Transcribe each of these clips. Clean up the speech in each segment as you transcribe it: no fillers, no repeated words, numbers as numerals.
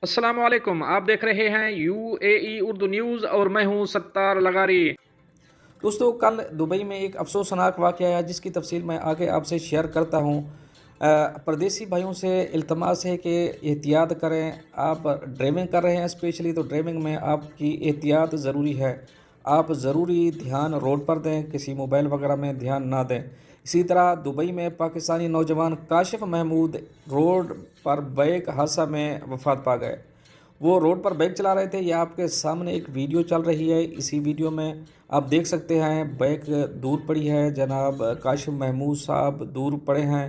अस्सलाम वालेकुम। आप देख रहे हैं यूएई उर्दू न्यूज़ और मैं हूं सत्तार लगारी। दोस्तों, कल दुबई में एक अफसोसनाक वाक़या है जिसकी तफसील मैं आगे आपसे शेयर करता हूँ। परदेसी भाइयों से इल्तमास है कि एहतियात करें। आप ड्राइविंग कर रहे हैं स्पेशली, तो ड्राइविंग में आपकी एहतियात ज़रूरी है। आप ज़रूरी ध्यान रोड पर दें, किसी मोबाइल वगैरह में ध्यान ना दें। इसी तरह दुबई में पाकिस्तानी नौजवान काशिफ महमूद रोड पर बाइक हादसा में वफ़ात पा गए। वो रोड पर बाइक चला रहे थे। ये आपके सामने एक वीडियो चल रही है। इसी वीडियो में आप देख सकते हैं बाइक दूर पड़ी है। जनाब काशिफ महमूद साहब दूर पड़े हैं।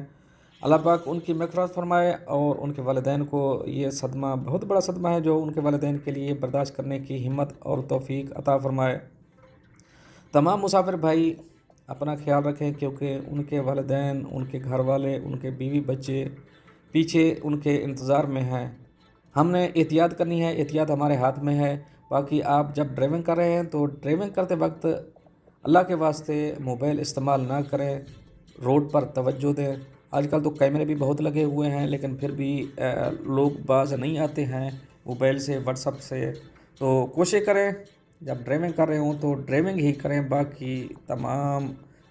अल्लाह पाक उनकी मग़फ़िरत फरमाए और उनके वालिदैन को ये सदमा बहुत बड़ा सदमा है जो उनके वालिदैन के लिए बर्दाश्त करने की हिम्मत और तौफ़ीक अता फ़रमाए। तमाम मुसाफिर भाई अपना ख्याल रखें, क्योंकि उनके वालिदैन, उनके घर वाले, उनके बीवी बच्चे पीछे उनके इंतज़ार में हैं। हमने एहतियात करनी है, एहतियात हमारे हाथ में है। बाकी आप जब ड्राइविंग कर रहे हैं तो ड्राइविंग करते वक्त अल्लाह के वास्ते मोबाइल इस्तेमाल ना करें, रोड पर तवज्जो दें। आजकल तो कैमरे भी बहुत लगे हुए हैं, लेकिन फिर भी लोग बाज नहीं आते हैं मोबाइल से, व्हाट्सअप से। तो कोशिश करें जब ड्राइविंग कर रहे हों तो ड्राइविंग ही करें, बाकी तमाम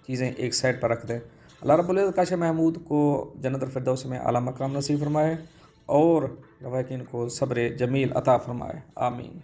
चीज़ें एक साइड पर रख दें। अल्लाह रब्बुल इज़्ज़त काशिफ महमूद को जन्नतुल फिरदौस में आला मकाम नसीब फरमाए और लवाकिन को सब्र जमील अता फरमाए। आमीन।